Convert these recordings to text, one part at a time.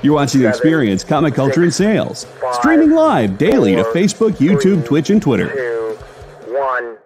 You're watching The Experience, Comic Culture and Sales. Streaming live daily to Facebook, YouTube, Twitch, and Twitter. 2, 1.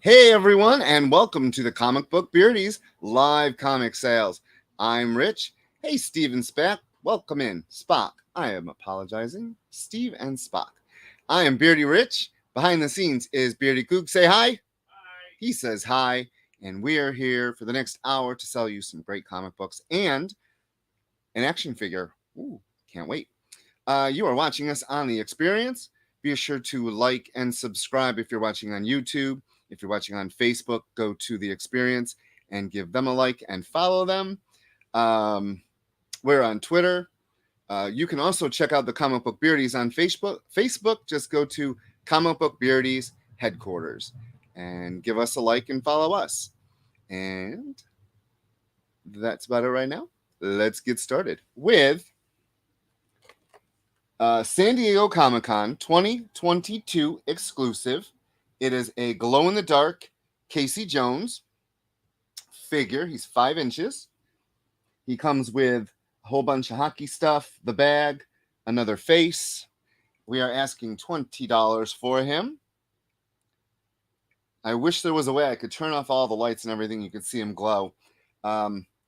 Hey everyone, and welcome to the Comic Book Beardies live comic sales. I'm Rich. Hey, Steve and Spock, welcome in. Spock, I am apologizing. Steve and Spock. I am Beardy Rich. Behind the scenes is Beardy Kook. Say hi. Hi. He says hi, and we are here for the next hour to sell you some great comic books and an action figure. Ooh, can't wait. You are watching us on The Experience. Be sure to like and subscribe if you're watching on YouTube. If you're watching on Facebook, go to The Experience and give them a like and follow them. We're on Twitter. You can also check out the Comic Book Beardies on Facebook. Just go to Comic Book Beardies headquarters and give us a like and follow us. And that's about it right now. Let's get started with San Diego Comic-Con 2022 exclusive. It is a glow-in-the-dark Casey Jones figure. He's 5 inches. He comes with a whole bunch of hockey stuff, the bag, another face. We are asking $20 for him. I wish there was a way I could turn off all the lights and everything. You could see him glow.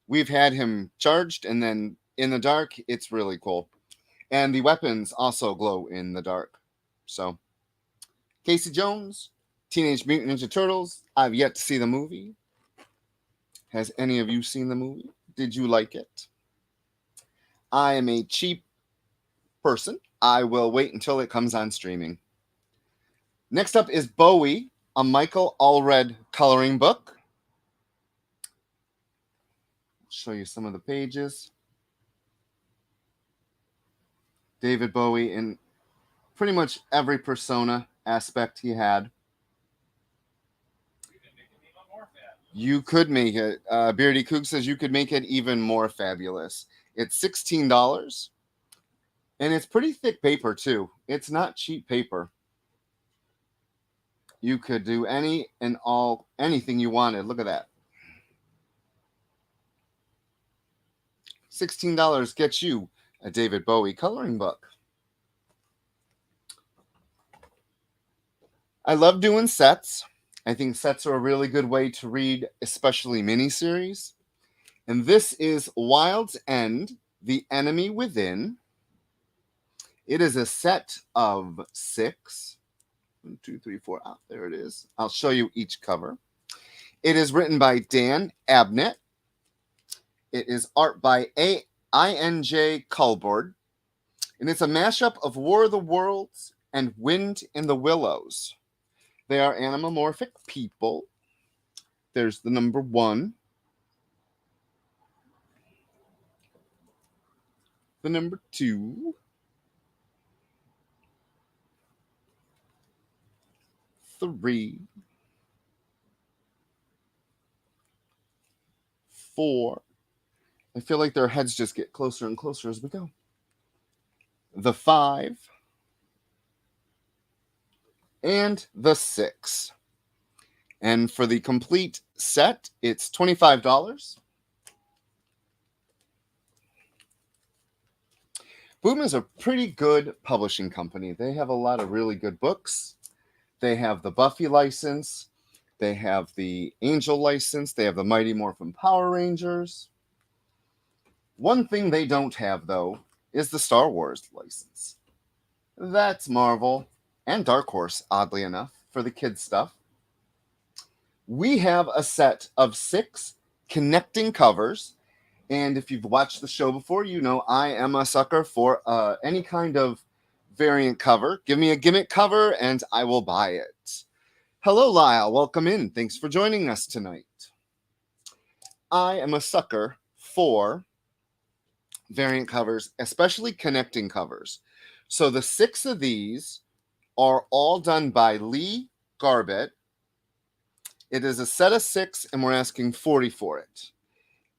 We've had him charged, and then in the dark, it's really cool. And the weapons also glow in the dark. So, Casey Jones, Teenage Mutant Ninja Turtles. I've yet to see the movie. Has any of you seen the movie? Did you like it? I am a cheap person. I will wait until it comes on streaming. Next up is Bowie, a Michael Allred coloring book. I'll show you some of the pages. David Bowie in pretty much every persona aspect he had. You could make it. Beardy Kook says you could make it even more fabulous. It's $16. And it's pretty thick paper, too. It's not cheap paper. You could do anything you wanted. Look at that. $16 gets you a David Bowie coloring book. I love doing sets. I think sets are a really good way to read, especially miniseries. And this is Wild's End, The Enemy Within. It is a set of 6. 1, 2, 3, 4. Ah, there it is. I'll show you each cover. It is written by Dan Abnett. It is art by I.N.J. Culbord. And it's a mashup of War of the Worlds and Wind in the Willows. They are animomorphic people. There's the number 1. The number 2. 3. 4. I feel like their heads just get closer and closer as we go. The 5. And the 6. And for the complete set, it's $25. Boom is a pretty good publishing company. They have a lot of really good books. They have the Buffy license. They have the Angel license. They have the Mighty Morphin Power Rangers. One thing they don't have, though, is the Star Wars license. That's Marvel and Dark Horse, oddly enough, for the kids' stuff. We have a set of 6 connecting covers, And if you've watched the show before, you know I am a sucker for any kind of variant cover. Give me a gimmick cover and I will buy it. Hello, Lyle. Welcome in. Thanks for joining us tonight. I am a sucker for variant covers, especially connecting covers. So the 6 of these are all done by Lee Garbett. It is a set of 6, and we're asking 40 for it.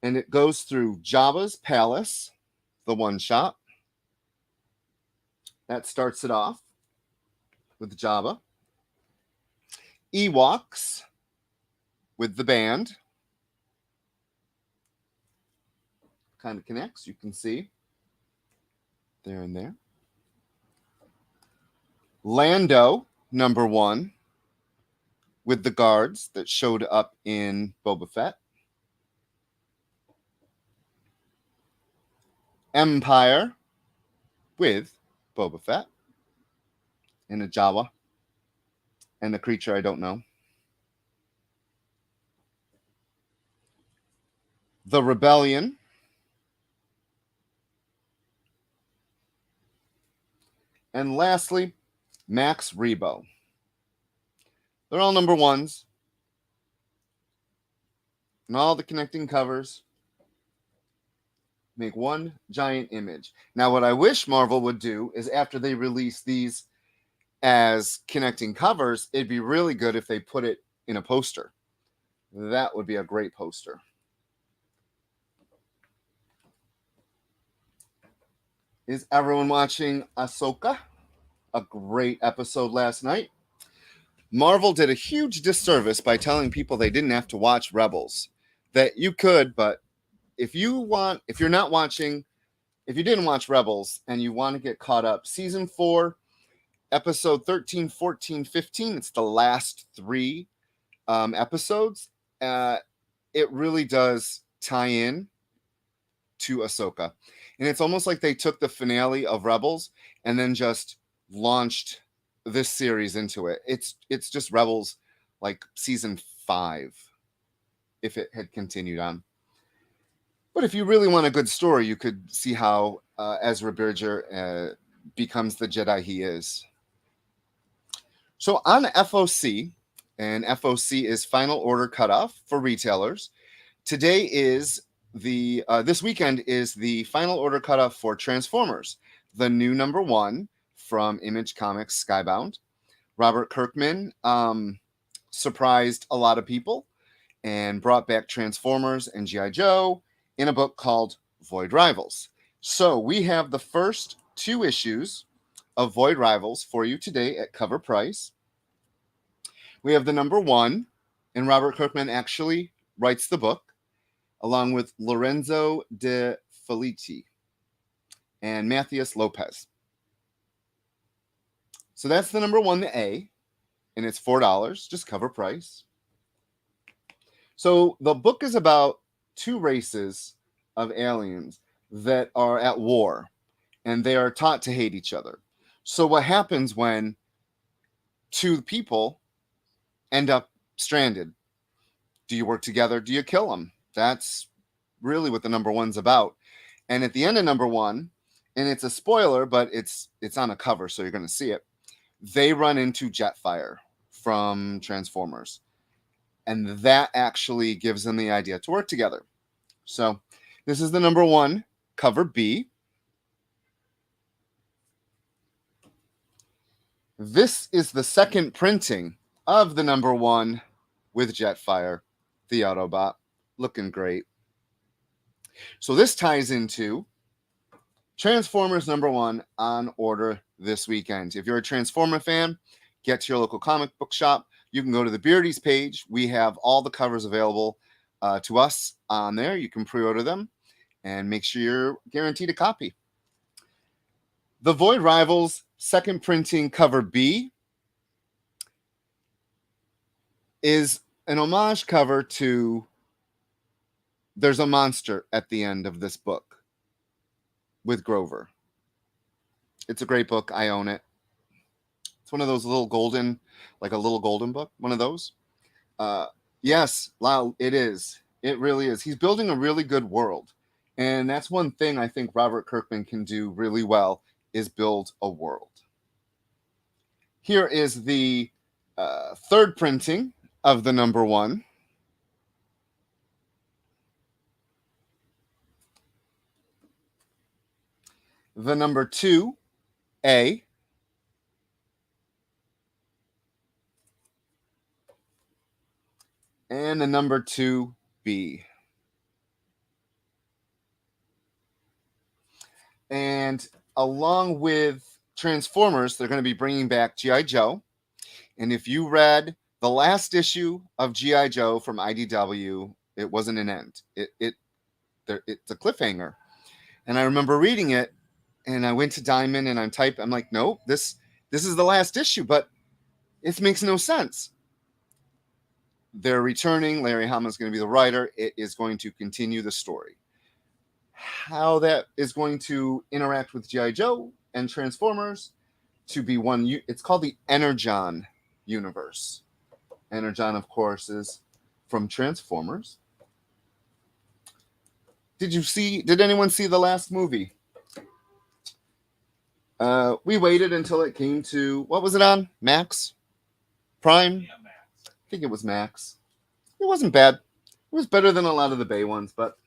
And it goes through Jabba's Palace, the one shot. That starts it off with Jabba. Ewoks with the band. Kind of connects, you can see. There and there. Lando, number 1, with the guards that showed up in Boba Fett. Empire with Boba Fett and a Jawa and a creature I don't know. The Rebellion. And lastly, Max Rebo. They're all number 1s. And all the connecting covers make one giant image. Now, what I wish Marvel would do is after they release these as connecting covers, it'd be really good if they put it in a poster. That would be a great poster. Is everyone watching Ahsoka? A great episode last night. Marvel did a huge disservice by telling people they didn't have to watch Rebels. That you could, but if you didn't watch Rebels and you want to get caught up, season 4, episode 13, 14, 15, it's the last 3 episodes. It really does tie in to Ahsoka. And it's almost like they took the finale of Rebels and then just launched this series into it. It's just Rebels like season 5 if it had continued on. But if you really want a good story, you could see how Ezra Bridger becomes the Jedi he is. So on FOC, and FOC is Final Order Cutoff for retailers. Today is this weekend is the Final Order Cutoff for Transformers, the new number 1 from Image Comics Skybound. Robert Kirkman surprised a lot of people and brought back Transformers and G.I. Joe in a book called Void Rivals. So we have the first 2 issues of Void Rivals for you today at cover price. We have the number 1, and Robert Kirkman actually writes the book along with Lorenzo De Felici and Matthias Lopez. So that's the number 1, the A, and it's $4, just cover price. So the book is about 2 races of aliens that are at war, and they are taught to hate each other. So what happens when 2 people end up stranded? Do you work together? Do you kill them? That's really what the number 1's about. And at the end of number 1, and it's a spoiler, but it's on a cover, so you're going to see it. They run into Jetfire from Transformers. And that actually gives them the idea to work together. So this is the number 1, cover B. This is the second printing of the number 1 with Jetfire, the Autobot. Looking great. So this ties into Transformers number 1 on order this weekend. If you're a Transformer fan, get to your local comic book shop. You can go to the Beardies page. We have all the covers available to us on there. You can pre-order them and make sure you're guaranteed a copy. The Void Rivals second printing cover B is an homage cover to There's a Monster at the end of this book with Grover. It's a great book. I own it. It's one of those little golden, like a little golden book, one of those. Yes, Lyle, it is. It really is. He's building a really good world. And that's one thing I think Robert Kirkman can do really well, is build a world. Here is the third printing of the number 1. The number 2A. And the number 2B. And along with Transformers, they're going to be bringing back G.I. Joe. And if you read the last issue of G.I. Joe from IDW, it wasn't an end. It's a cliffhanger. And I remember reading it, and I went to Diamond and I'm like, no, this is the last issue, but it makes no sense. They're returning. Larry Hama's going to be the writer. It is going to continue the story. How that is going to interact with G.I. Joe and Transformers to be one, it's called the Energon universe. Energon, of course, is from Transformers. Did anyone see the last movie? We waited until it came to, what was it on? Max? Prime? Yeah, Max. I think it was Max. It wasn't bad. It was better than a lot of the Bay ones, but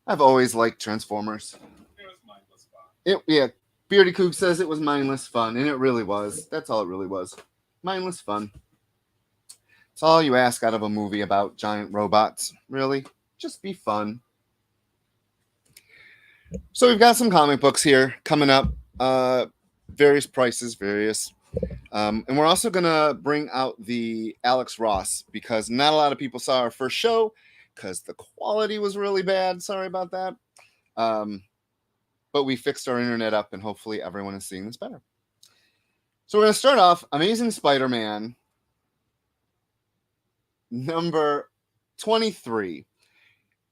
I've always liked Transformers. It was mindless fun. Yeah, Beardy Coog says it was mindless fun, and it really was. That's all it really was. Mindless fun. It's all you ask out of a movie about giant robots, really. Just be fun. So we've got some comic books here coming up. Various prices, and we're also going to bring out the Alex Ross, because not a lot of people saw our first show because the quality was really bad. Sorry about that. But we fixed our internet up, and hopefully everyone is seeing this better. So we're going to start off Amazing Spider-Man number 23.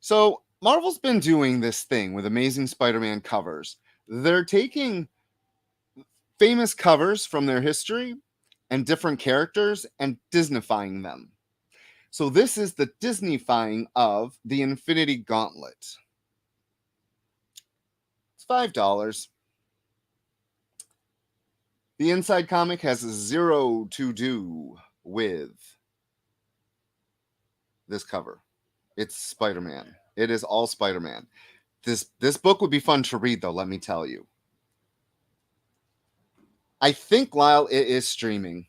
So Marvel's been doing this thing with Amazing Spider-Man covers. They're taking famous covers from their history and different characters and Disneyfying them. So this is the Disneyfying of the Infinity Gauntlet. It's $5. The inside comic has zero to do with this cover. It's Spider-Man. It is all Spider-Man. This book would be fun to read, though, let me tell you. I think, Lyle, it is streaming.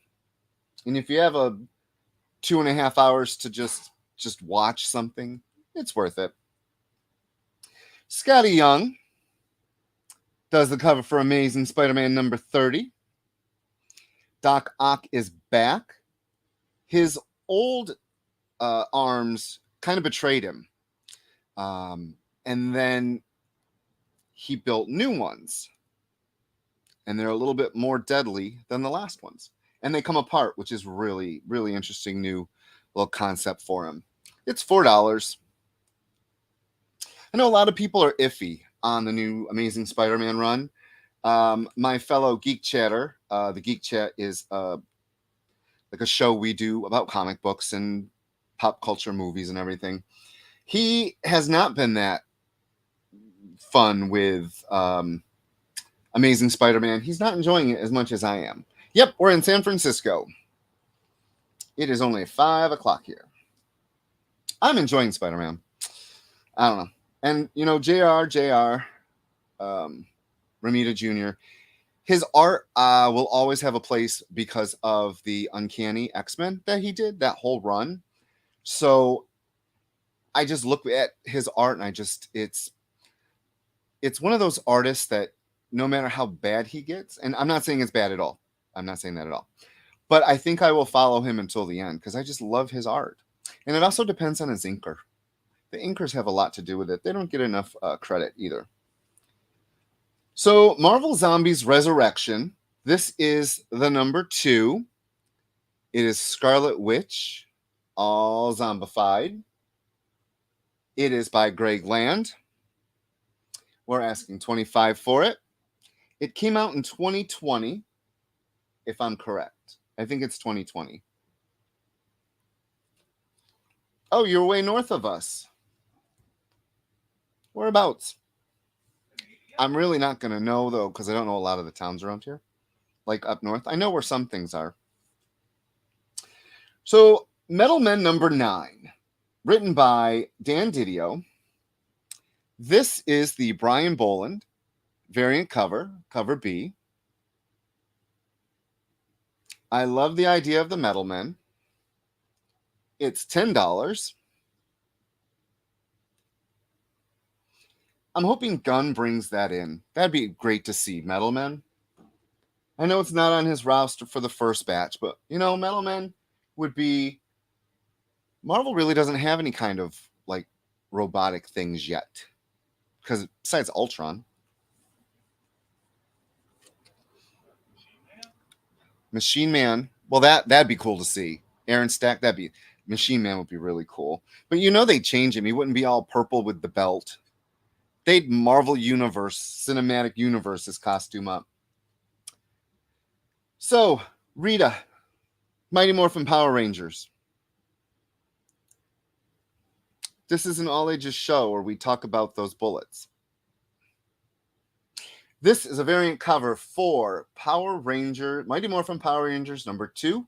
And if you have a 2.5 hours to just watch something, it's worth it. Scotty Young does the cover for Amazing Spider-Man number 30. Doc Ock is back. His old arms kind of betrayed him. And then he built new ones. And they're a little bit more deadly than the last ones. And they come apart, which is really, really interesting new little concept for him. It's $4. I know a lot of people are iffy on the new Amazing Spider-Man run. My fellow Geek Chatter, the Geek Chat is like a show we do about comic books and pop culture movies and everything. He has not been that fun with Amazing Spider-Man. He's not enjoying it as much as I am. Yep, we're in San Francisco. It is only 5 o'clock here. I'm enjoying Spider-Man. I don't know. And, you know, JR, Ramita Jr., his art will always have a place because of the Uncanny X-Men that he did, that whole run. So I just look at his art and it's one of those artists that no matter how bad he gets, and I'm not saying it's bad at all. I'm not saying that at all. But I think I will follow him until the end because I just love his art. And it also depends on his inker. The inkers have a lot to do with it. They don't get enough credit either. So Marvel Zombies Resurrection. This is the number 2. It is Scarlet Witch, all zombified. It is by Greg Land. We're asking $25 for it. It came out in 2020, if I'm correct. I think it's 2020. Oh, you're way north of us. Whereabouts? I'm really not going to know, though, because I don't know a lot of the towns around here. Like up north. I know where some things are. So, Metal Men number 9, written by Dan Didio. This is the Brian Boland variant cover, cover B. I love the idea of the Metal Men. It's $10. I'm hoping Gunn brings that in. That'd be great to see, Metal Men. I know it's not on his roster for the first batch, but, Metal Men would be... Marvel really doesn't have any kind of, like, robotic things yet. Because besides Ultron. Machine Man. Well, that'd be cool to see. Aaron Stack, Machine Man would be really cool. But they'd change him. He wouldn't be all purple with the belt. They'd Marvel Universe, Cinematic Universe his costume up. So, Rita, Mighty Morphin Power Rangers. This is an all-ages show where we talk about those bullets. This is a variant cover for Mighty Morphin Power Rangers number 2.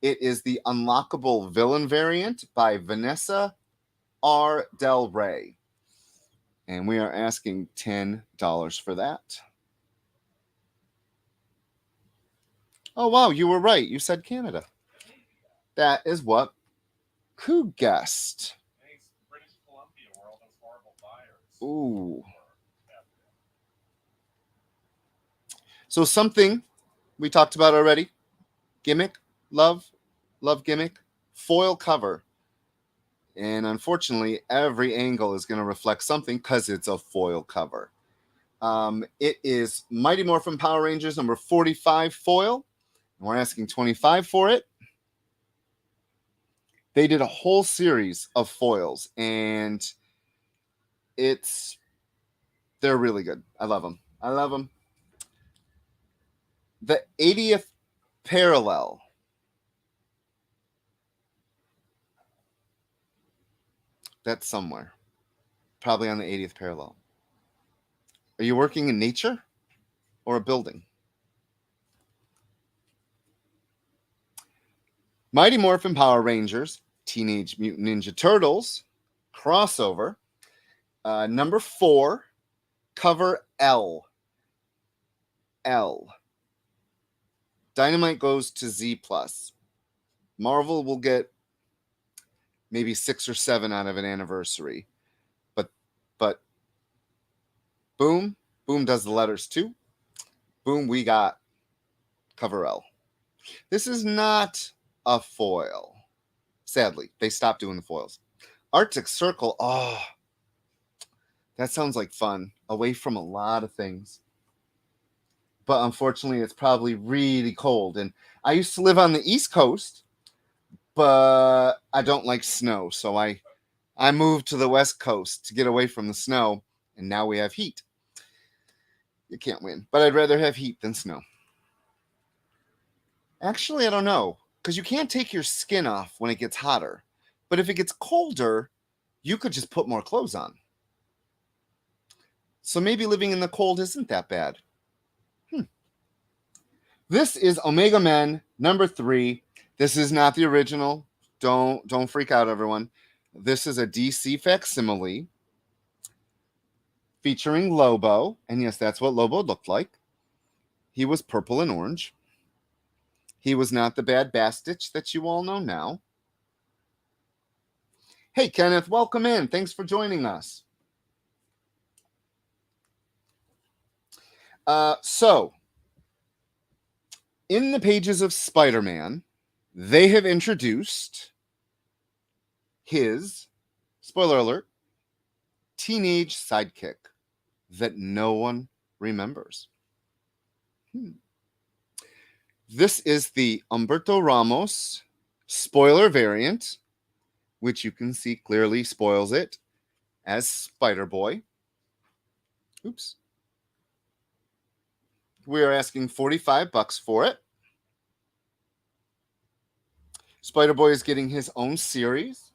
It is the unlockable villain variant by Vanessa R. Del Rey. And we are asking $10 for that. Oh, wow, you were right. You said Canada. That is what Coog guessed. British Columbia, where all those horrible fires. Ooh. So something we talked about already. Gimmick, love gimmick, foil cover. And unfortunately, every angle is going to reflect something because it's a foil cover. It is Mighty Morphin Power Rangers number 45 foil. And we're asking $25 for it. They did a whole series of foils, and they're really good. I love them. The 80th parallel. That's somewhere. Probably on the 80th parallel. Are you working in nature or a building? Mighty Morphin Power Rangers, Teenage Mutant Ninja Turtles, crossover. Number 4, cover L. Dynamite goes to Z+. Marvel will get maybe 6 or 7 out of an anniversary. But Boom does the letters too. Boom, we got cover L. This is not a foil. Sadly, they stopped doing the foils. Arctic Circle, that sounds like fun. Away from a lot of things. But unfortunately, it's probably really cold. And I used to live on the East Coast, but I don't like snow. So I moved to the West Coast to get away from the snow, and now we have heat. You can't win. But I'd rather have heat than snow. Actually, I don't know. Because you can't take your skin off when it gets hotter. But if it gets colder, you could just put more clothes on. So maybe living in the cold isn't that bad. This is Omega Men number 3. This is not the original. Don't freak out, everyone. This is a DC facsimile featuring Lobo. And yes, that's what Lobo looked like. He was purple and orange. He was not the bad Bastich that you all know now. Hey, Kenneth, welcome in. Thanks for joining us. So, in the pages of Spider-Man, they have introduced his, spoiler alert, teenage sidekick that no one remembers. This is the Humberto Ramos spoiler variant, which you can see clearly spoils it as Spider-Boy. Oops. We are asking $45 for it. Spider-Boy is getting his own series.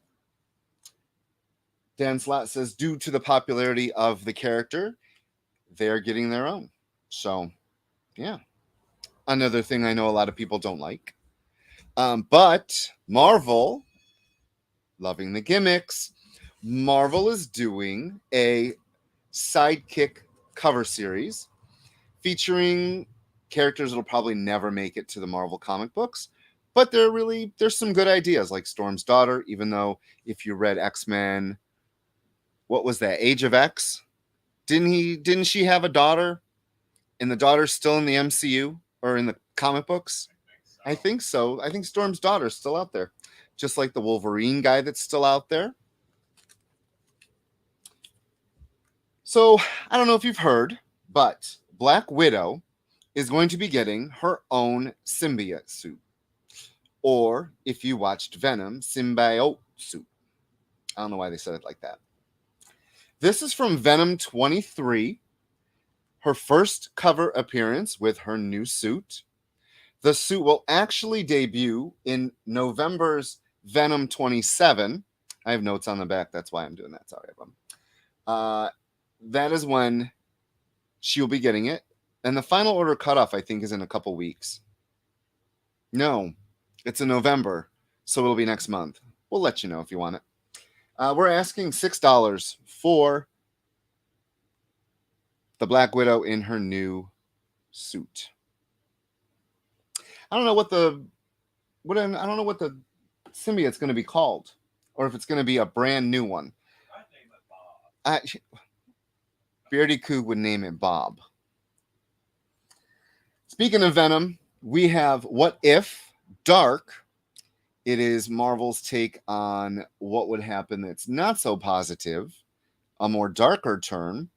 Dan Slott says, due to the popularity of the character, they're getting their own. So, yeah. Another thing I know a lot of people don't like. But Marvel, loving the gimmicks, Marvel is doing a sidekick cover series featuring characters that'll probably never make it to the Marvel comic books, but there's some good ideas, like Storm's daughter. Even though if you read X-Men, what was that, Age of X, didn't she have a daughter, and the daughter's still in the MCU or in the comic books? I think so. I think Storm's daughter's still out there, just like the Wolverine guy that's still out there. So I don't know if you've heard, but Black Widow is going to be getting her own symbiote suit. Or if you watched Venom, symbiote suit. I don't know why they said it like that. This is from Venom 23, her first cover appearance with her new suit. The suit will actually debut in November's Venom 27. I have notes on the back. That's why I'm doing that. Sorry, everyone. That is when she'll be getting it. And the final order cutoff, I think, is in a couple weeks. No, it's in November, so it'll be next month. We'll let you know if you want it. We're asking $6 for the Black Widow in her new suit. I don't know what the symbiote's going to be called, or if it's going to be a brand new one. I'd name it Bob. Beardy Coog would name it Bob. Speaking of Venom, we have What If Dark. It is Marvel's take on what would happen that's not so positive, a more darker turn.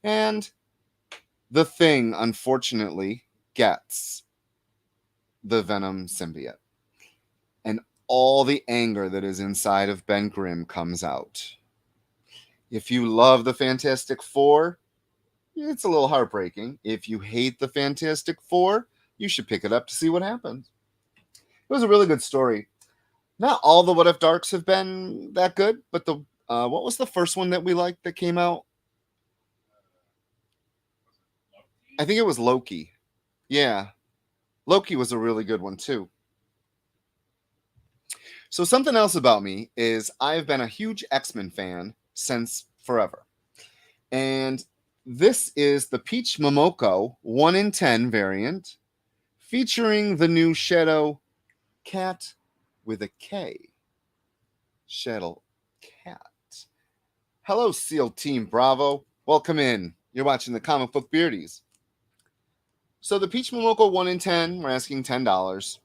And the Thing, unfortunately, gets the Venom symbiote. And all the anger that is inside of Ben Grimm comes out. If you love the Fantastic Four, it's a little heartbreaking. If you hate the Fantastic Four, you should pick it up to see what happens. It was a really good story. Not all the What If Darks have been that good, but the what was the first one that we liked that came out? I think it was Loki. Yeah. Loki was a really good one too. So something else about me is I've been a huge X-Men fan since forever. And this is the Peach Momoko 1 in 10 variant featuring the new Shadow Cat with a K. Shadow Cat. Hello, SEAL Team Bravo. Welcome in. You're watching the Comic Book Beardies. So the Peach Momoko 1 in 10, we're asking $10.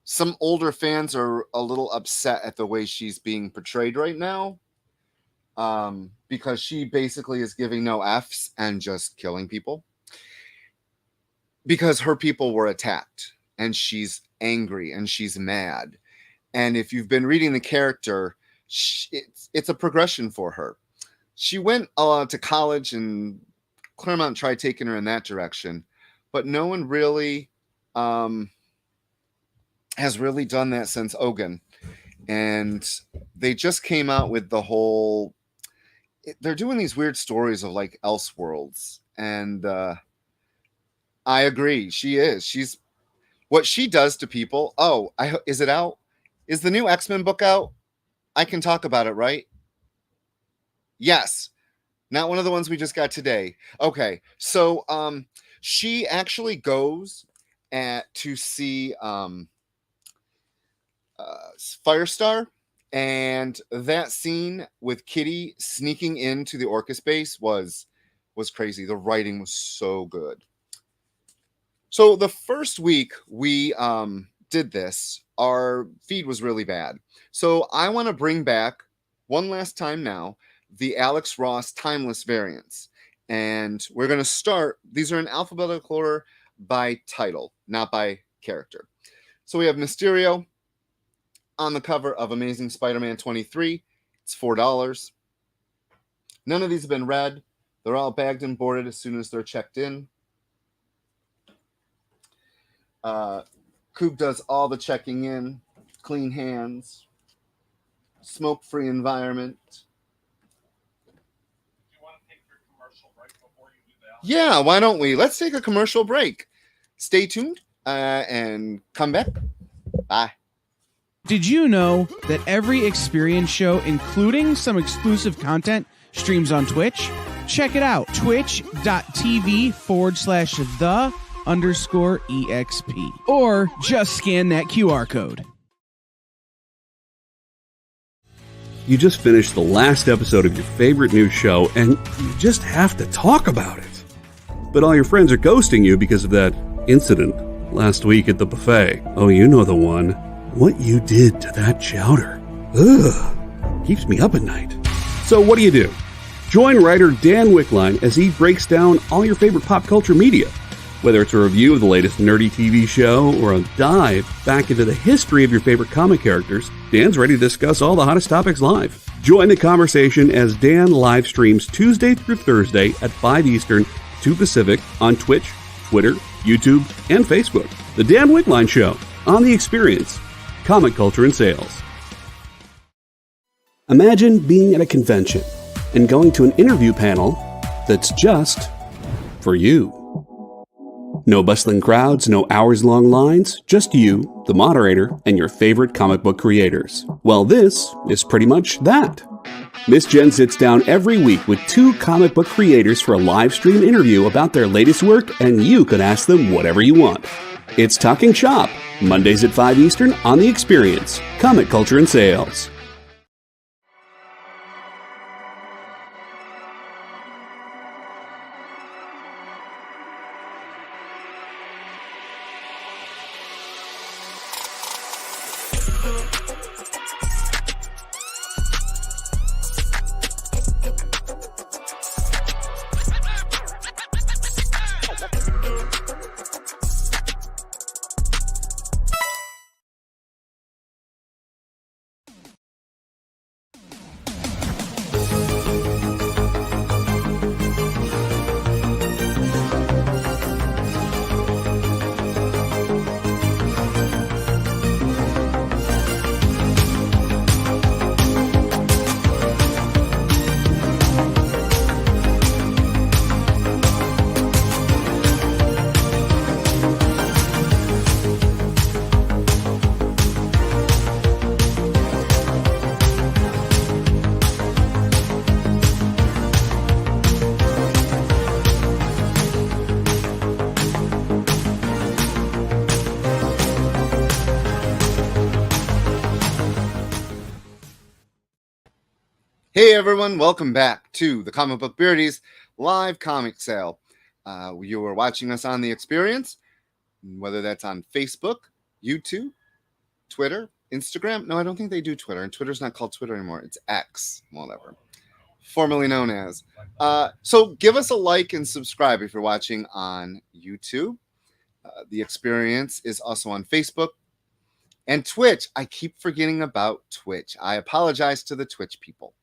Some older fans are a little upset at the way she's being portrayed right now, because she basically is giving no Fs and just killing people. Because her people were attacked, and she's angry, and she's mad. And if you've been reading the character, it's a progression for her. She went to college, and Claremont tried taking her in that direction, but no one really has really done that since Ogun. And they just came out with the whole... They're doing these weird stories of like Elseworlds, and I agree. She's what she does to people. Oh, is it out? Is the new X-Men book out? I can talk about it, right? Yes. Not one of the ones we just got today. Okay. So she actually goes to see Firestar, and that scene with Kitty sneaking into the Orcus base was crazy. The writing was so good. So the first week we did this, our feed was really bad. So I want to bring back one last time now the Alex Ross Timeless variants. And we're going to start, these are in alphabetical order by title, not by character. So we have Mysterio on the cover of Amazing Spider-Man 23. It's $4. None of these have been read. They're all bagged and boarded as soon as they're checked in. Coop does all the checking in, clean hands. smoke-free environment. Do you want to take your commercial break before you do that? Yeah, why don't we? Let's take a commercial break. Stay tuned and come back. Bye. Did you know that every experience show, including some exclusive content, streams on Twitch? Check it out, twitch.tv/the_EXP. Or just scan that QR code. You just finished the last episode of your favorite new show, and you just have to talk about it. But all your friends are ghosting you because of that incident last week at the buffet. Oh, you know the one. What you did to that chowder. Ugh. Keeps me up at night. So what do? Join writer Dan Wickline as he breaks down all your favorite pop culture media. Whether it's a review of the latest nerdy TV show or a dive back into the history of your favorite comic characters, Dan's ready to discuss all the hottest topics live. Join the conversation as Dan live streams Tuesday through Thursday at 5 Eastern, 2 Pacific on Twitch, Twitter, YouTube, and Facebook. The Dan Wickline Show on The Experience, Comic Culture and Sales. Imagine being at a convention and going to an interview panel that's just for you. No bustling crowds, no hours-long lines, just you, the moderator, and your favorite comic book creators. Well, this is pretty much that. Miss Jen sits down every week with 2 comic book creators for a live stream interview about their latest work, and you can ask them whatever you want. It's Talking Shop, Mondays at 5 Eastern on The Experience, Comic Culture and Sales. Hey everyone, welcome back to the Comic Book Beardies live comic sale. You are watching us on The Experience, whether that's on Facebook, YouTube, Twitter, Instagram. No, I don't think they do Twitter, and Twitter's not called Twitter anymore. It's X, whatever, formerly known as. So give us a like and subscribe if you're watching on YouTube. The Experience is also on Facebook and Twitch. I keep forgetting about Twitch. I apologize to the Twitch people.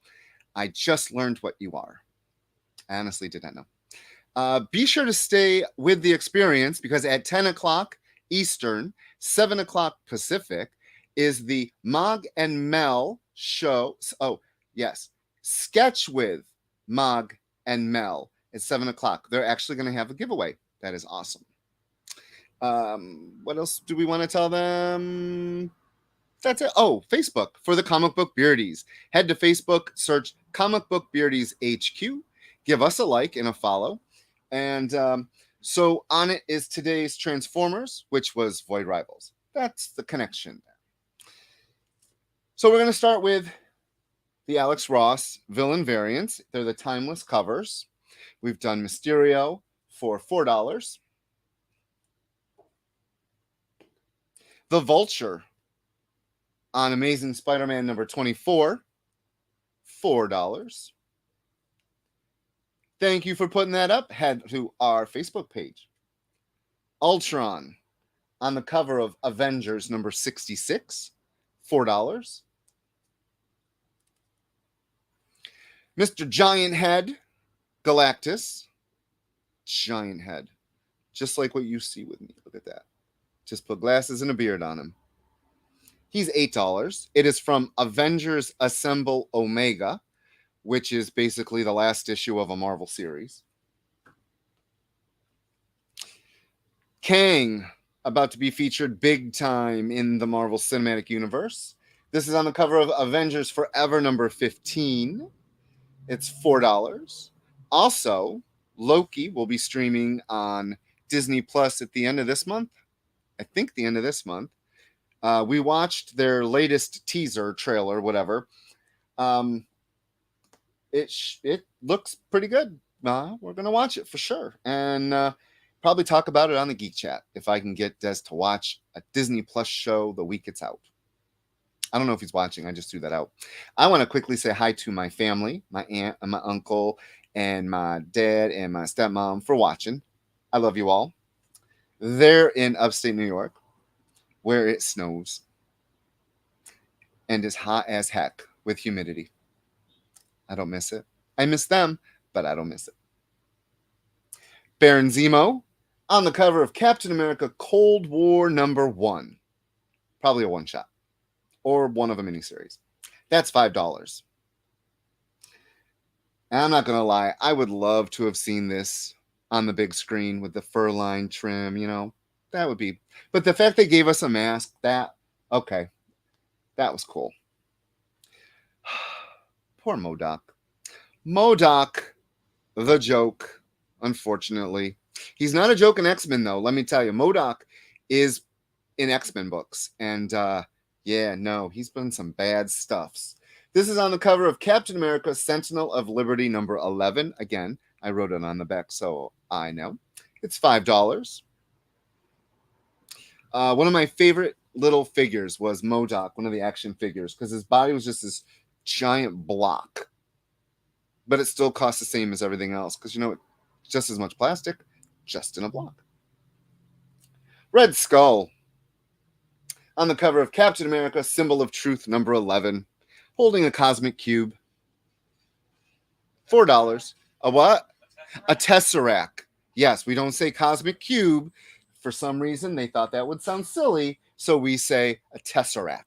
I just learned what you are. I honestly did not know. Be sure to stay with The Experience because at 10 o'clock Eastern, 7 o'clock Pacific, is the Mog and Mel show. Oh, yes. Sketch with Mog and Mel at 7 o'clock. They're actually going to have a giveaway. That is awesome. What else do we want to tell them? That's it. Oh, Facebook for the Comic Book Beardies. Head to Facebook, search Comic Book Beardies HQ. Give us a like and a follow. And so on it is today's Transformers, which was Void Rivals. That's the connection there. So we're going to start with the Alex Ross villain variants. They're the timeless covers. We've done Mysterio for $4. The Vulture on Amazing Spider-Man number 24, $4. Thank you for putting that up. Head to our Facebook page. Ultron on the cover of Avengers number 66, $4. Mr. Giant Head, Galactus, giant head, just like what you see with me. Look at that. Just put glasses and a beard on him. He's $8. It is from Avengers Assemble Omega, which is basically the last issue of a Marvel series. Kang, about to be featured big time in the Marvel Cinematic Universe. This is on the cover of Avengers Forever number 15. It's $4. Also, Loki will be streaming on Disney Plus at the end of this month. I think the end of this month. We watched their latest teaser trailer, whatever. It looks pretty good. We're going to watch it for sure. And probably talk about it on the Geek Chat if I can get Des to watch a Disney Plus show the week it's out. I don't know if he's watching. I just threw that out. I want to quickly say hi to my family, my aunt and my uncle and my dad and my stepmom for watching. I love you all. They're in upstate New York where it snows and is hot as heck with humidity. I don't miss it. I miss them, but I don't miss it. Baron Zemo on the cover of Captain America Cold War #1. Probably a one-shot or one of a miniseries. That's $5. And I'm not going to lie. I would love to have seen this on the big screen with the fur-lined trim, that would be. But the fact they gave us a mask, okay, that was cool. Poor MODOK. MODOK, the joke, unfortunately. He's not a joke in X-Men, though. Let me tell you, MODOK is in X-Men books. And he's done some bad stuffs. This is on the cover of Captain America Sentinel of Liberty number 11. Again, I wrote it on the back, so I know. It's $5. One of my favorite little figures was MODOK, one of the action figures, because his body was just this giant block. But it still costs the same as everything else, because just as much plastic, just in a block. Red Skull on the cover of Captain America Symbol of Truth number 11, holding a cosmic cube. $4. A what? A tesseract. Yes, we don't say cosmic cube. For some reason, they thought that would sound silly, so we say a tesseract.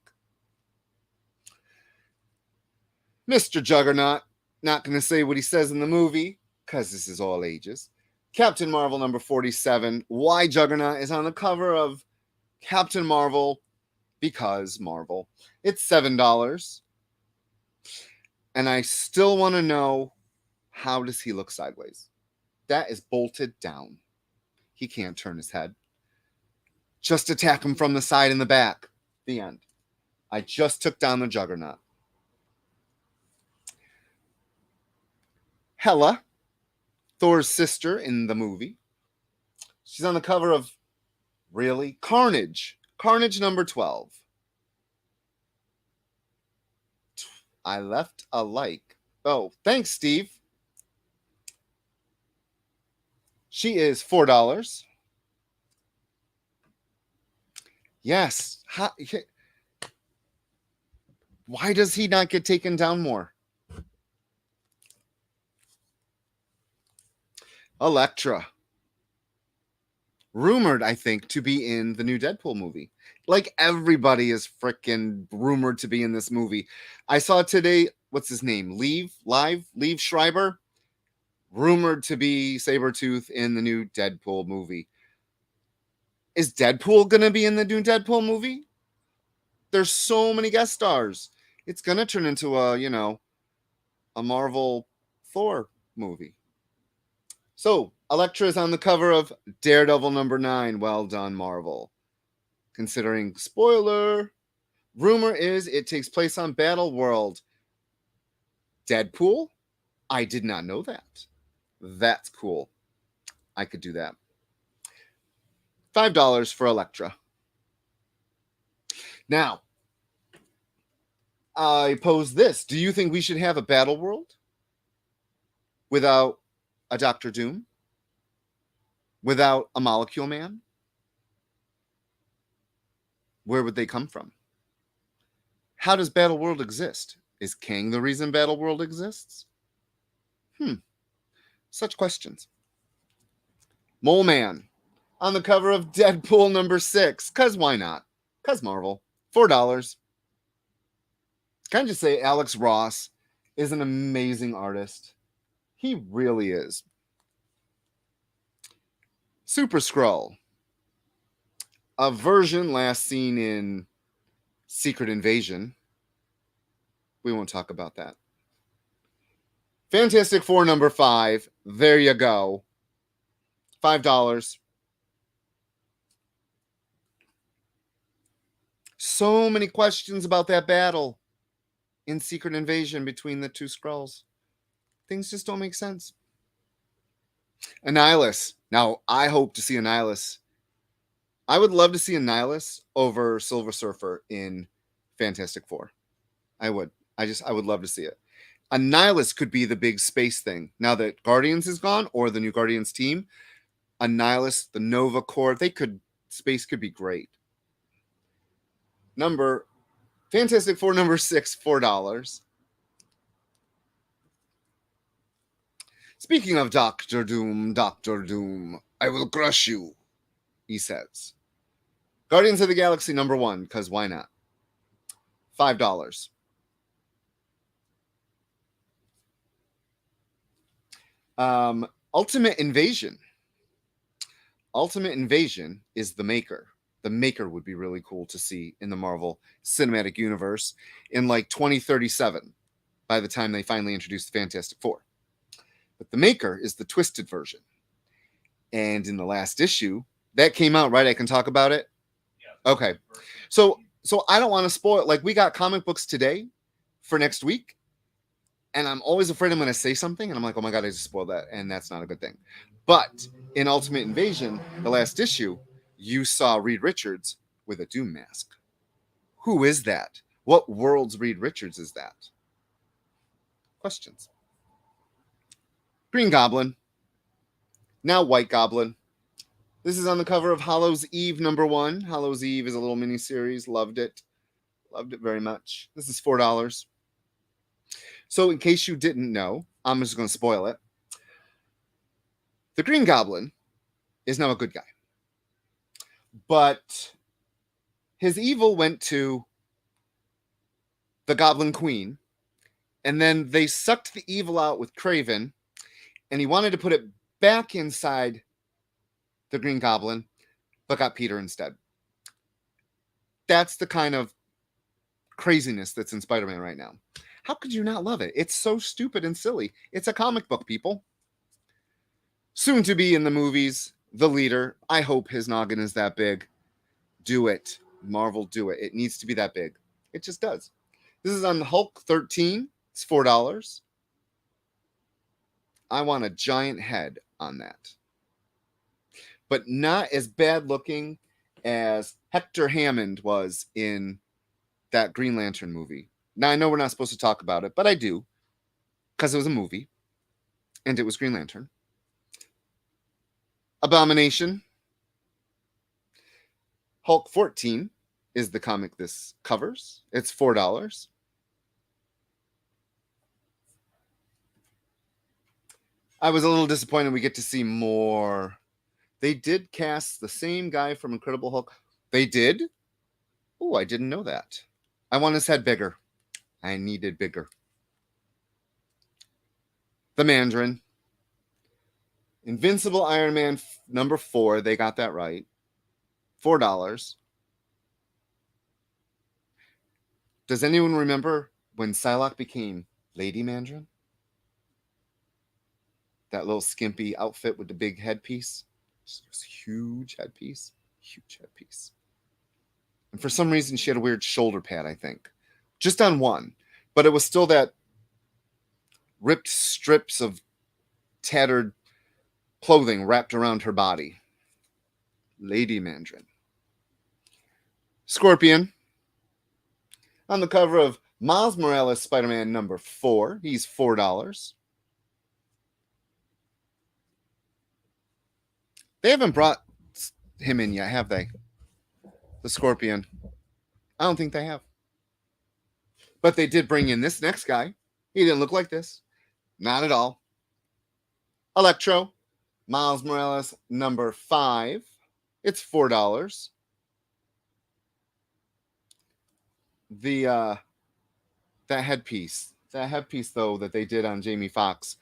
Mr. Juggernaut, not going to say what he says in the movie, because this is all ages. Captain Marvel number 47. Why Juggernaut is on the cover of Captain Marvel? Because Marvel. It's $7. And I still want to know, how does he look sideways? That is bolted down. He can't turn his head. Just attack him from the side and the back. The end. I just took down the Juggernaut. Hela, Thor's sister in the movie. She's on the cover of, really? Carnage. Carnage number 12. I left a like. Oh, thanks, Steve. She is $4. Yes. Why does he not get taken down more? Elektra. Rumored, I think, to be in the new Deadpool movie. Like everybody is freaking rumored to be in this movie. I saw today, what's his name? Liev Schreiber. Rumored to be Sabretooth in the new Deadpool movie. Is Deadpool going to be in the new Deadpool movie? There's so many guest stars. It's going to turn into a Marvel Thor movie. So, Elektra is on the cover of Daredevil number 9. Well done, Marvel. Considering, spoiler, rumor is it takes place on Battle World. Deadpool? I did not know that. That's cool. I could do that. $5 for Elektra. Now, I pose this. Do you think we should have a Battle World without a Doctor Doom? Without a Molecule Man? Where would they come from? How does Battle World exist? Is Kang the reason Battle World exists? Such questions. Mole Man on the cover of Deadpool number 6. Because why not? Because Marvel. $4. Can I just say Alex Ross is an amazing artist? He really is. Super Skrull, a version last seen in Secret Invasion. We won't talk about that. Fantastic Four number 5. There you go. $5. So many questions about that battle in Secret Invasion between the two Skrulls. Things just don't make sense. Annihilus. Now, I hope to see Annihilus. I would love to see Annihilus over Silver Surfer in Fantastic Four. I would. I would love to see it. Annihilus could be the big space thing. Now that Guardians is gone, or the new Guardians team, Annihilus, the Nova Corps, space could be great. Fantastic Four number 6, $4. Speaking of Doctor Doom, I will crush you, he says. Guardians of the Galaxy number 1, because why not? $5. Ultimate Invasion. Ultimate Invasion is The Maker. The Maker would be really cool to see in the Marvel Cinematic Universe in like 2037 by the time they finally introduce the Fantastic Four. But The Maker is the twisted version. And in the last issue, that came out, right? I can talk about it? Yeah. Okay. So I don't want to spoil it. Like, we got comic books today for next week. And I'm always afraid I'm going to say something. And I'm like, oh my God, I just spoiled that. And that's not a good thing. But in Ultimate Invasion, the last issue, you saw Reed Richards with a Doom mask. Who is that? What world's Reed Richards is that? Questions. Green Goblin. Now White Goblin. This is on the cover of Hallows Eve number 1. Hallows Eve is a little mini-series. Loved it. Loved it very much. This is $4. So in case you didn't know, I'm just going to spoil it. The Green Goblin is now a good guy. But his evil went to the Goblin Queen, and then they sucked the evil out with Kraven, and he wanted to put it back inside the Green Goblin, but got Peter instead. That's the kind of craziness that's in Spider-Man right now. How could you not love it? It's so stupid and silly. It's a comic book, people. Soon to be in the movies, The Leader. I hope his noggin is that big. Do it. Marvel, do it. It needs to be that big. It just does. This is on Hulk 13. It's $4. I want a giant head on that. But not as bad looking as Hector Hammond was in that Green Lantern movie. Now, I know we're not supposed to talk about it, but I do. Because it was a movie. And it was Green Lantern. Abomination. Hulk 14 is the comic this covers. It's $4. I was a little disappointed we get to see more. They did cast the same guy from Incredible Hulk. They did? Oh, I didn't know that. I want his head bigger. I needed bigger. The Mandarin. Invincible Iron Man number 4. They got that right. $4. Does anyone remember when Psylocke became Lady Mandarin? That little skimpy outfit with the big headpiece. It was a huge headpiece. Huge headpiece. And for some reason, she had a weird shoulder pad, I think. Just on one. But it was still that ripped strips of tattered clothing wrapped around her body. Lady Mandarin. Scorpion. On the cover of Miles Morales Spider-Man number 4. He's $4. They haven't brought him in yet, have they? The Scorpion. I don't think they have. But they did bring in this next guy. He didn't look like this. Not at all. Electro. Miles Morales number 5. It's $4. the that headpiece though that they did on Jamie Foxx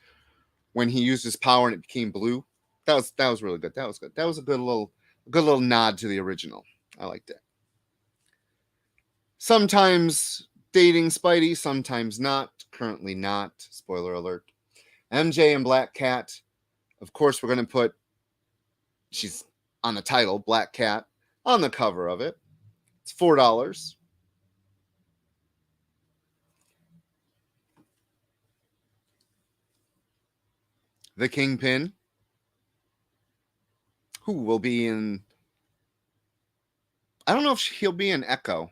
when he used his power and it became blue. That was really good. That was good. That was a good little nod to the original. I liked it. Sometimes dating Spidey, sometimes not. Currently not. Spoiler alert. MJ and Black Cat. Of course, we're going to put, she's on the title, Black Cat, on the cover of it. It's $4. The Kingpin, who will be in, I don't know if he'll be in Echo.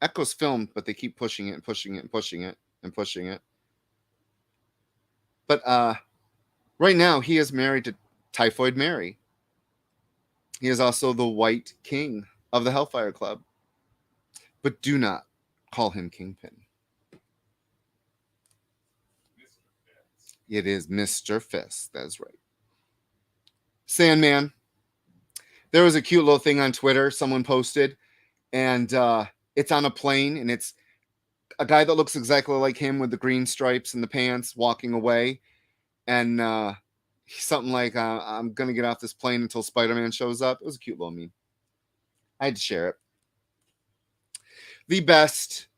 Echo's filmed, but they keep pushing it and pushing it and pushing it and pushing it. But right now, he is married to Typhoid Mary. He is also the White King of the Hellfire Club. But do not call him Kingpin. It is Mr. Fist. That's right. Sandman. There was a cute little thing on Twitter someone posted, and it's on a plane, and it's a guy that looks exactly like him with the green stripes and the pants walking away. And something like, I'm going to get off this plane until Spider-Man shows up. It was a cute little meme. I had to share it. The best,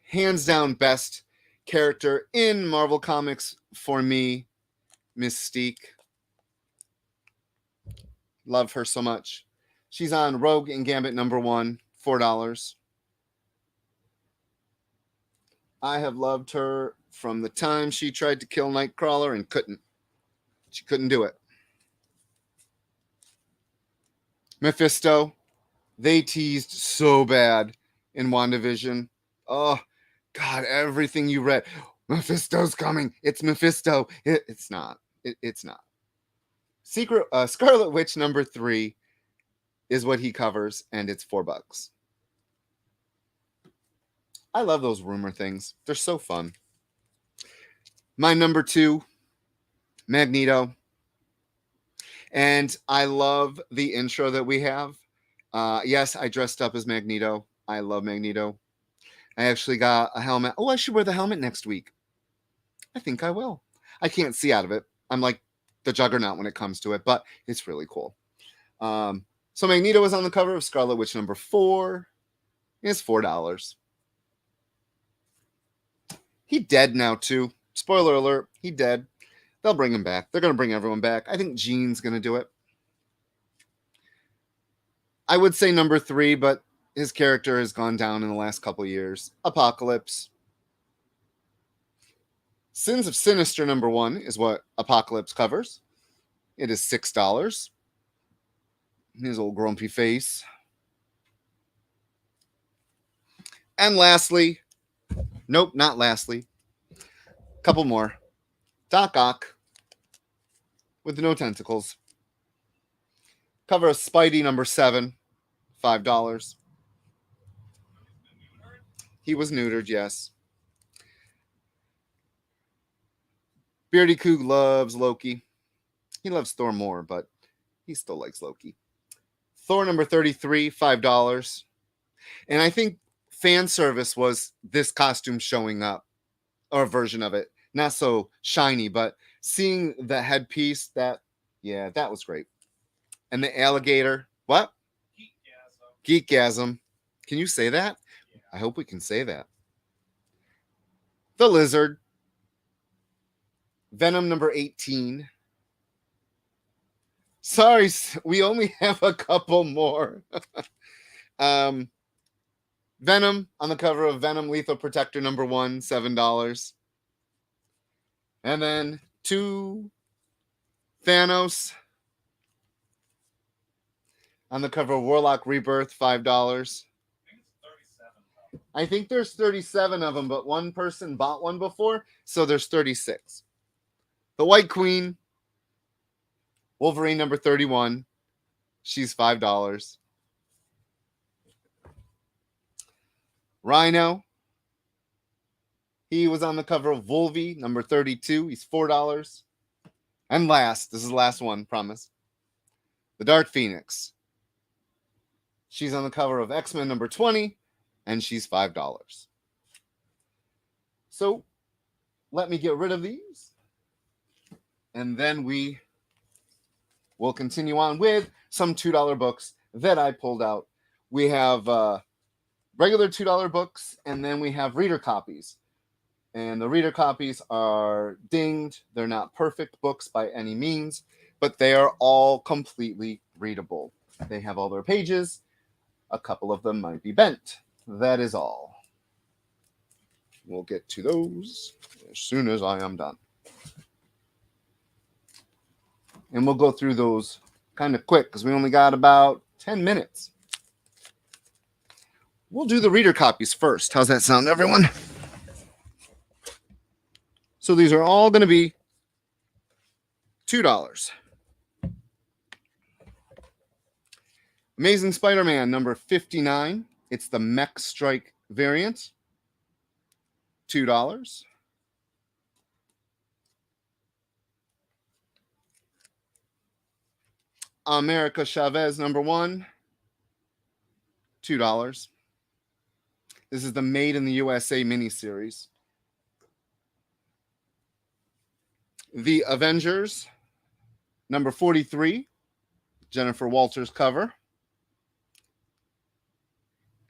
hands down best character in Marvel Comics for me, Mystique. Love her so much. She's on Rogue and Gambit #1, $4. I have loved her from the time she tried to kill Nightcrawler and couldn't. She couldn't do it. Mephisto. They teased so bad in WandaVision. Oh, God, everything you read. Mephisto's coming. It's Mephisto. It's not. It's not. Scarlet Witch #3 is what he covers, and it's $4. I love those rumor things. They're so fun. My #2, Magneto. And I love the intro that we have. Yes, I dressed up as Magneto. I love Magneto. I actually got a helmet. Oh, I should wear the helmet next week. I think I will. I can't see out of it. I'm like the Juggernaut when it comes to it, but it's really cool. So Magneto is on the cover of Scarlet Witch #4. It's $4. He dead now too. Spoiler alert, he dead. They'll bring him back. They're going to bring everyone back. I think Jean's going to do it. I would say #3, but his character has gone down in the last couple of years. Apocalypse. Sins of Sinister #1 is what Apocalypse covers. It is $6. His old grumpy face. And lastly, nope, not lastly. Couple more. Doc Ock with no tentacles. Cover of Spidey #7, $5. He was neutered, yes. Beardy Coog loves Loki. He loves Thor more, but he still likes Loki. Thor #33, $5. And I think fan service was this costume showing up, or a version of it. Not so shiny, but seeing the headpiece, that was great. And the alligator, what? Geekgasm. Can you say that? Yeah. I hope we can say that. The Lizard. Venom #18. Sorry, we only have a couple more. Venom on the cover of Venom Lethal Protector #1, $7. And then 2 Thanos on the cover of Warlock Rebirth, $5. I think there's 37 of them, but one person bought one before, so there's 36. The White Queen, Wolverine #31. She's $5. Rhino. He was on the cover of Wolvie #32. He's $4. And last, this is the last one, promise. The Dark Phoenix. She's on the cover of X-Men #20, and she's $5. So let me get rid of these. And then we will continue on with some $2 books that I pulled out. We have regular $2 books, and then we have reader copies. And the reader copies are dinged. They're not perfect books by any means, but they are all completely readable. They have all their pages. A couple of them might be bent. That is all. We'll get to those as soon as I am done. And we'll go through those kind of quick because we only got about 10 minutes. We'll do the reader copies first. How's that sound, everyone? So these are all going to be $2. Amazing Spider-Man number 59. It's the Mech Strike variant. $2. America Chavez number 1. $2. This is the Made in the USA miniseries. The Avengers number 43. Jennifer Walters cover.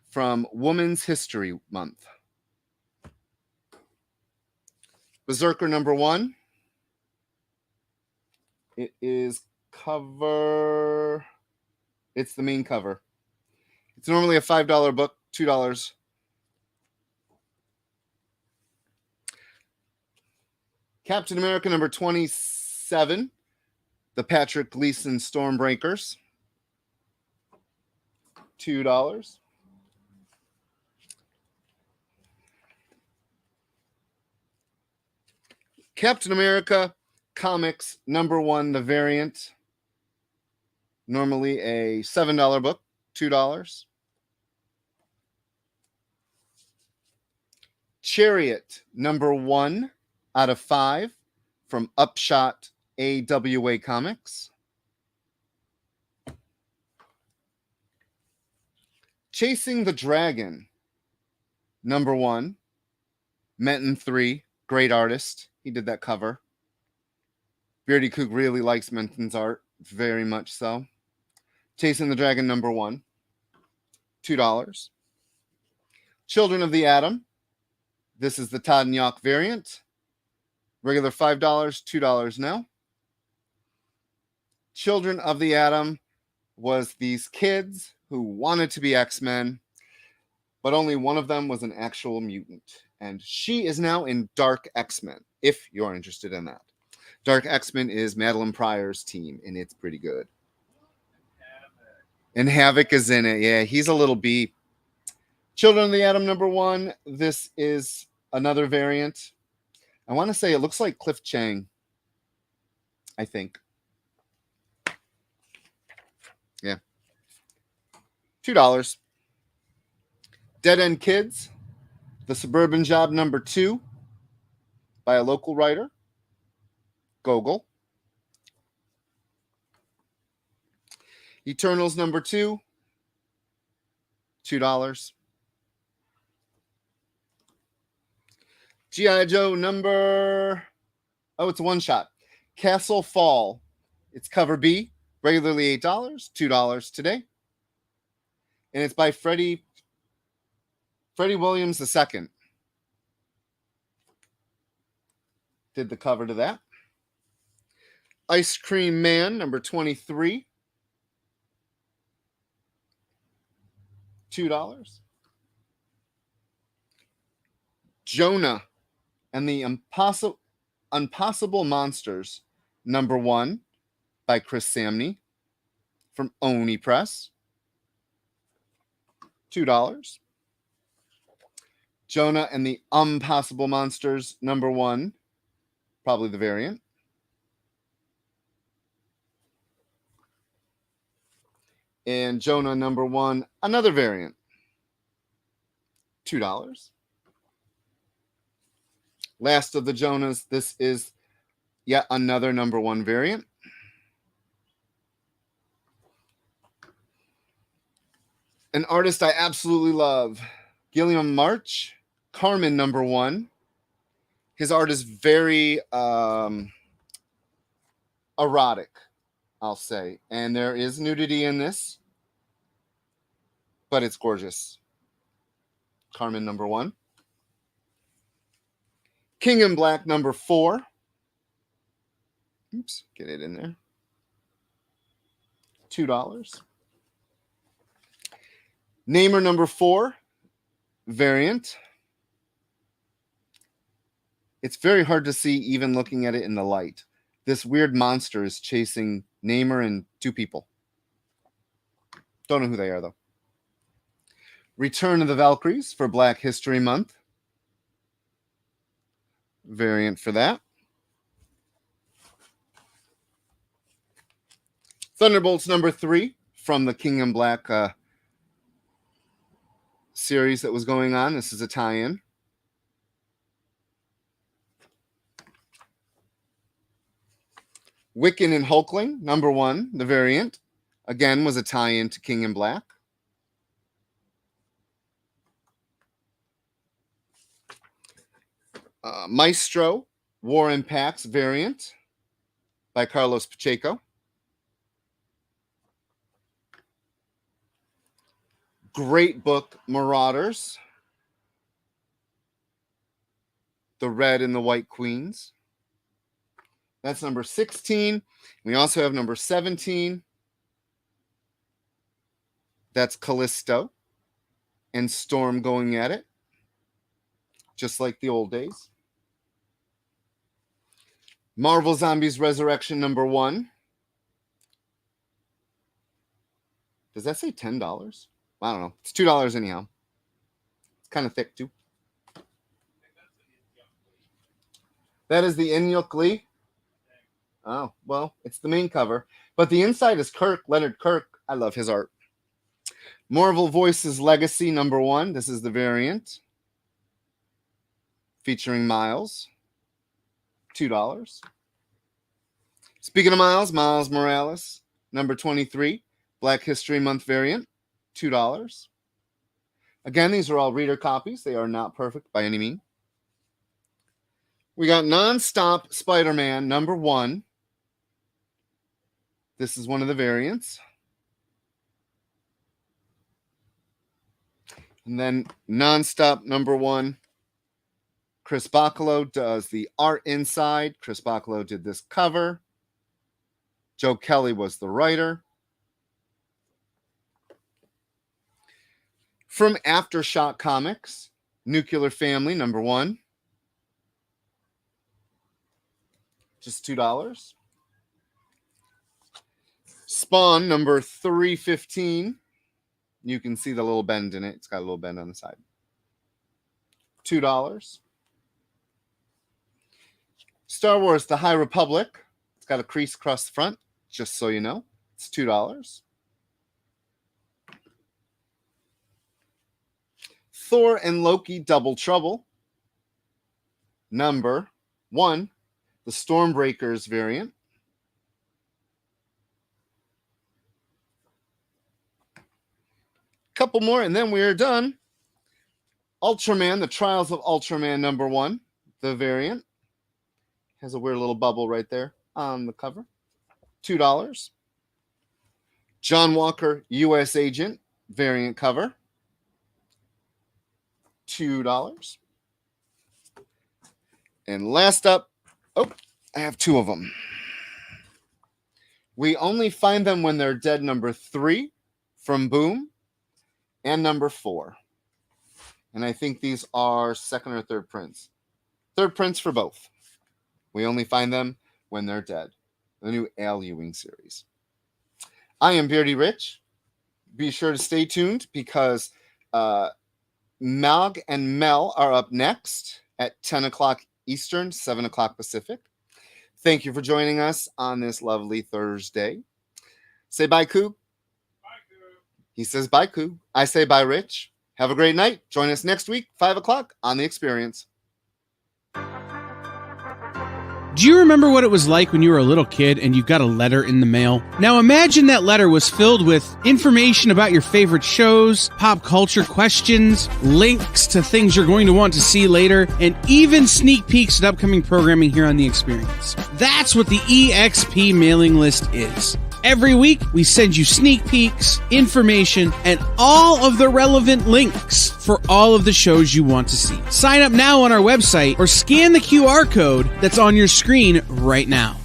From Women's History Month. Berserker number 1. It is cover. It's the main cover. It's normally a $5 book, $2. Captain America number 27. The Patrick Gleason Stormbreakers. $2. Captain America Comics number 1, the variant. Normally a $7 book, $2. Chariot number 1 out of 5 from Upshot AWA Comics. Chasing the Dragon number 1. Menton 3, great artist. He did that cover. Beardy Coog really likes Menton's art, very much so. Chasing the Dragon number 1, $2. Children of the Atom. This is the Todd and Yock variant. Regular $5, $2 now. Children of the Atom was these kids who wanted to be X-Men, but only one of them was an actual mutant. And she is now in Dark X-Men, if you're interested in that. Dark X-Men is Madeline Pryor's team, and it's pretty good. And Havoc is in it. Yeah, he's a little B. Children of the Atom number 1. This is another variant. I want to say it looks like Cliff Chang, I think. Yeah. $2. Dead End Kids. The Suburban Job number 2 by a local writer, Gogol. Eternals number 2, $2. G.I. Joe number, it's a one-shot. Castle Fall. It's cover B, regularly $8, $2 today. And it's by Freddie Williams II. Did the cover to that. Ice Cream Man, number 23. $2. Jonah and the Impossible Monsters, number 1, by Chris Samney from Oni Press. $2. Jonah and the Impossible Monsters, number 1, probably the variant. And Jonah number 1, another variant. $2. Last of the Jonahs, this is yet another number 1 variant. An artist I absolutely love, Gilliam March, Carmen number 1, His art is very erotic, I'll say. And there is nudity in this, but it's gorgeous. Carmen number 1. King in Black number 4. Oops, get it in there. $2. Namer number 4 variant. It's very hard to see even looking at it in the light. This weird monster is chasing Namer and 2 people. Don't know who they are, though. Return of the Valkyries for Black History Month. Variant for that. Thunderbolts number 3 from the King in Black series that was going on. This is a tie-in. Wiccan and Hulkling number 1, the variant, again was a tie-in to King in Black. Maestro, War and Pax variant by Carlos Pacheco. Great book, Marauders. The Red and the White Queens. That's number 16. We also have number 17. That's Callisto and Storm going at it, just like the old days. Marvel Zombies Resurrection number 1. Does that say $10? I don't know. It's $2 anyhow. It's kind of thick too. That is the Inyuk Lee. Oh, well, it's the main cover. But the inside is Leonard Kirk. I love his art. Marvel Voices Legacy number 1. This is the variant. Featuring Miles. $2. Speaking of Miles Morales. Number 23. Black History Month variant. $2. Again, these are all reader copies. They are not perfect by any means. We got Nonstop Spider-Man number 1. This is one of the variants. And then Nonstop number 1. Chris Bacalo does the art inside. Chris Bacalo did this cover. Joe Kelly was the writer. From Aftershock Comics, Nuclear Family number 1. Just $2. Spawn number 315. You can see the little bend in it. It's got a little bend on the side. $2. Star Wars The High Republic. It's got a crease across the front, just so you know. It's $2. Thor and Loki Double Trouble. Number 1. The Stormbreakers variant. Couple more and then we are done. Ultraman, The Trials of Ultraman number 1. The variant. Has a weird little bubble right there on the cover. $2. John Walker, U.S. Agent, variant cover. $2. And last up, I have 2 of them. We Only Find Them When They're Dead number 3 from Boom, and number 4. And I think these are second or third prints. Third prints for both. We Only Find Them When They're Dead. The new Al Ewing series. I am Beardy Rich. Be sure to stay tuned because Mag and Mel are up next at 10 o'clock Eastern, 7 o'clock Pacific. Thank you for joining us on this lovely Thursday. Say bye, Coo. Bye, Coo. He says bye, Coo. I say bye, Rich. Have a great night. Join us next week, 5 o'clock on The Experience. Do you remember what it was like when you were a little kid and you got a letter in the mail? Now imagine that letter was filled with information about your favorite shows, pop culture questions, links to things you're going to want to see later, and even sneak peeks at upcoming programming here on The Experience. That's what the EXP mailing list is. Every week, we send you sneak peeks, information, and all of the relevant links for all of the shows you want to see. Sign up now on our website or scan the QR code that's on your screen right now.